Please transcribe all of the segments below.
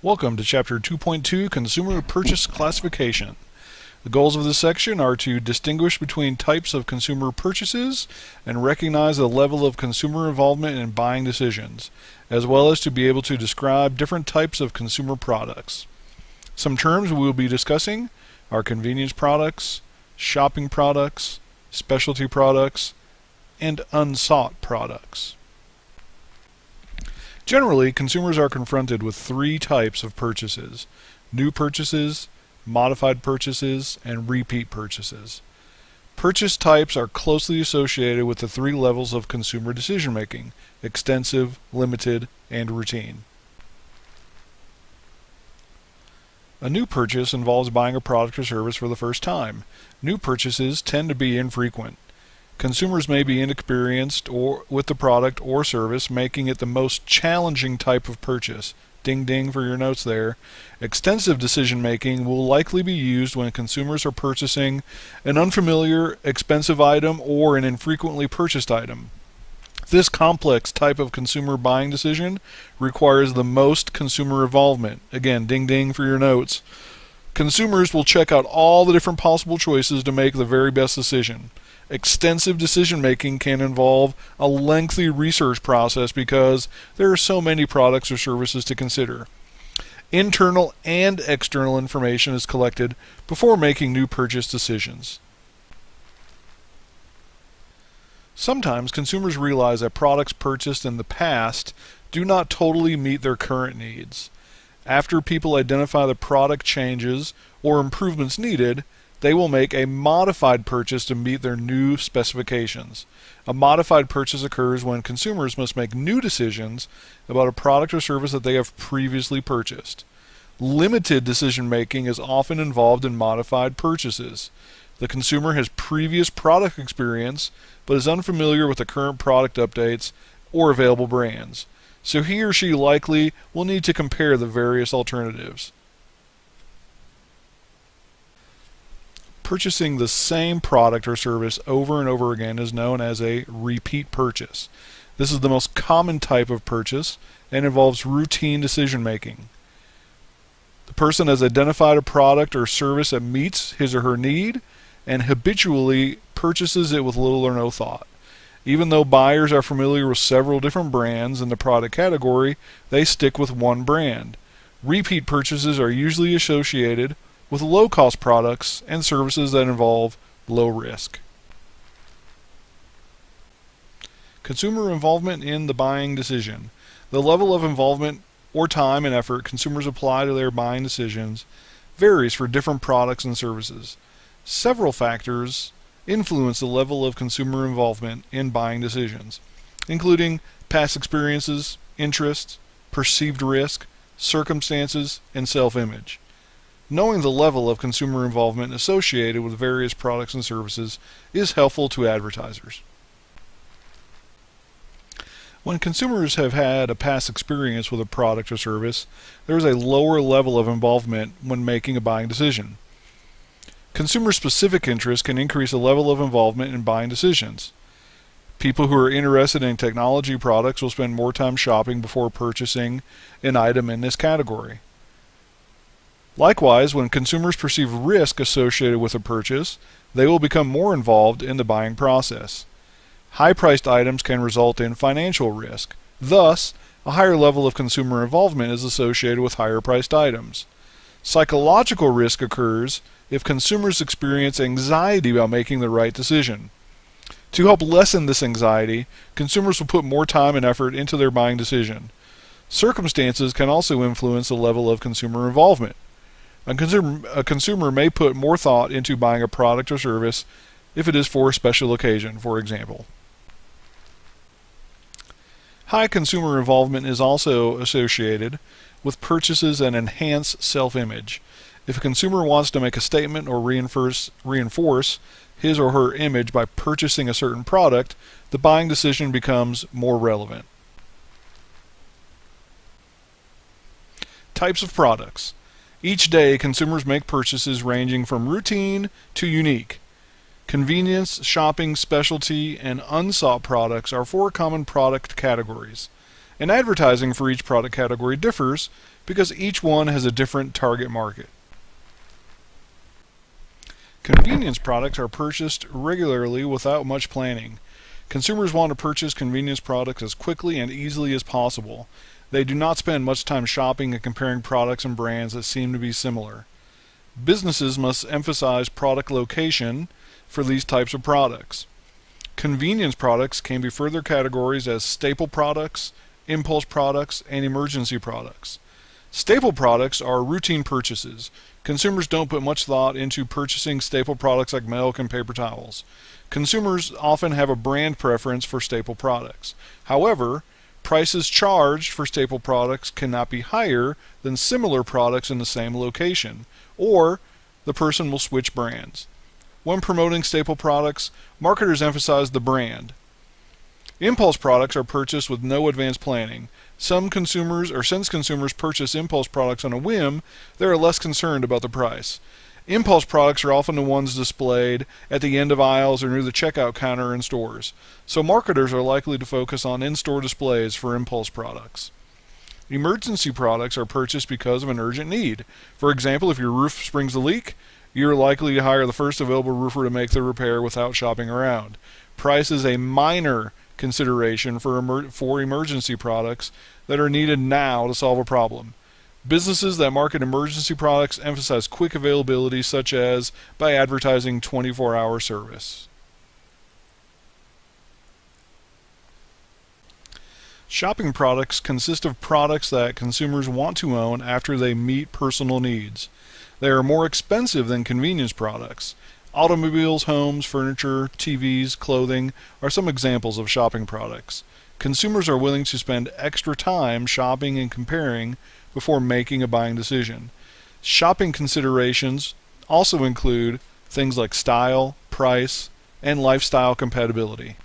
Welcome to Chapter 2.2, Consumer Purchase Classification. The goals of this section are to distinguish between types of consumer purchases and recognize the level of consumer involvement in buying decisions, as well as to be able to describe different types of consumer products. Some terms we will be discussing are convenience products, shopping products, specialty products, and unsought products. Generally, consumers are confronted with three types of purchases: new purchases, modified purchases, and repeat purchases. Purchase types are closely associated with the three levels of consumer decision-making: extensive, limited, and routine. A new purchase involves buying a product or service for the first time. New purchases tend to be infrequent. Consumers may be inexperienced with the product or service, making it the most challenging type of purchase. Ding ding for your notes there. Extensive decision-making will likely be used when consumers are purchasing an unfamiliar, expensive item or an infrequently purchased item. This complex type of consumer buying decision requires the most consumer involvement. Again, ding ding for your notes. Consumers will check out all the different possible choices to make the very best decision. Extensive decision-making can involve a lengthy research process because there are so many products or services to consider. Internal and external information is collected before making new purchase decisions. Sometimes consumers realize that products purchased in the past do not totally meet their current needs. After people identify the product changes or improvements needed, they will make a modified purchase to meet their new specifications. A modified purchase occurs when consumers must make new decisions about a product or service that they have previously purchased. Limited decision-making is often involved in modified purchases. The consumer has previous product experience but is unfamiliar with the current product updates or available brands, so he or she likely will need to compare the various alternatives. Purchasing the same product or service over and over again is known as a repeat purchase. This is the most common type of purchase and involves routine decision-making. The person has identified a product or service that meets his or her need and habitually purchases it with little or no thought. Even though buyers are familiar with several different brands in the product category, they stick with one brand. Repeat purchases are usually associated with low-cost products and services that involve low risk. Consumer involvement in the buying decision. The level of involvement or time and effort consumers apply to their buying decisions varies for different products and services. Several factors influence the level of consumer involvement in buying decisions, including past experiences, interests, perceived risk, circumstances, and self-image. Knowing the level of consumer involvement associated with various products and services is helpful to advertisers. When consumers have had a past experience with a product or service, there is a lower level of involvement when making a buying decision. Consumer-specific interests can increase the level of involvement in buying decisions. People who are interested in technology products will spend more time shopping before purchasing an item in this category. Likewise, when consumers perceive risk associated with a purchase, they will become more involved in the buying process. High-priced items can result in financial risk. Thus, a higher level of consumer involvement is associated with higher-priced items. Psychological risk occurs if consumers experience anxiety about making the right decision. To help lessen this anxiety, consumers will put more time and effort into their buying decision. Circumstances can also influence the level of consumer involvement. A consumer may put more thought into buying a product or service if it is for a special occasion, for example. High consumer involvement is also associated with purchases that enhance self-image. If a consumer wants to make a statement or reinforce his or her image by purchasing a certain product, the buying decision becomes more relevant. Types of products. Each day, consumers make purchases ranging from routine to unique. Convenience, shopping, specialty, and unsought products are four common product categories. And advertising for each product category differs because each one has a different target market. Convenience products are purchased regularly without much planning. Consumers want to purchase convenience products as quickly and easily as possible. They do not spend much time shopping and comparing products and brands that seem to be similar. Businesses must emphasize product location for these types of products. Convenience products can be further categorized as staple products, impulse products, and emergency products. Staple products are routine purchases. Consumers don't put much thought into purchasing staple products like milk and paper towels. Consumers often have a brand preference for staple products. However, prices charged for staple products cannot be higher than similar products in the same location, or the person will switch brands. When promoting staple products, marketers emphasize the brand. Impulse products are purchased with no advanced planning. Since consumers purchase impulse products on a whim, they are less concerned about the price. Impulse products are often the ones displayed at the end of aisles or near the checkout counter in stores, so marketers are likely to focus on in-store displays for impulse products. Emergency products are purchased because of an urgent need. For example, if your roof springs a leak, you're likely to hire the first available roofer to make the repair without shopping around. Price is a minor consideration for emergency products that are needed now to solve a problem. Businesses that market emergency products emphasize quick availability, such as by advertising 24-hour service. Shopping products consist of products that consumers want to own after they meet personal needs. They are more expensive than convenience products. Automobiles, homes, furniture, TVs, clothing are some examples of shopping products. Consumers are willing to spend extra time shopping and comparing before making a buying decision. Shopping considerations also include things like style, price, and lifestyle compatibility.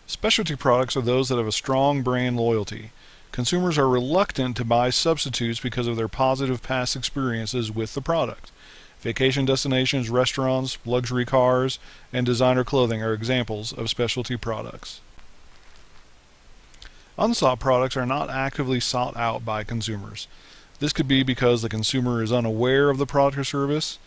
Specialty products are those that have a strong brand loyalty. Consumers are reluctant to buy substitutes because of their positive past experiences with the product. Vacation destinations, restaurants, luxury cars, and designer clothing are examples of specialty products. Unsought products are not actively sought out by consumers. This could be because the consumer is unaware of the product or service.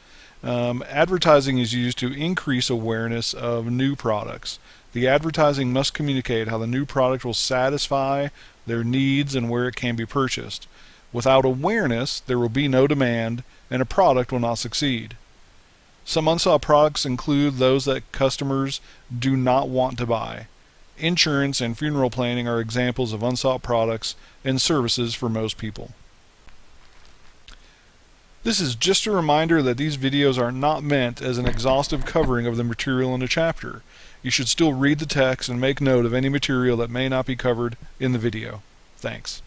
Advertising is used to increase awareness of new products. The advertising must communicate how the new product will satisfy their needs and where it can be purchased. Without awareness, there will be no demand, and a product will not succeed. Some unsought products include those that customers do not want to buy. Insurance and funeral planning are examples of unsought products and services for most people. This is just a reminder that these videos are not meant as an exhaustive covering of the material in a chapter. You should still read the text and make note of any material that may not be covered in the video. Thanks.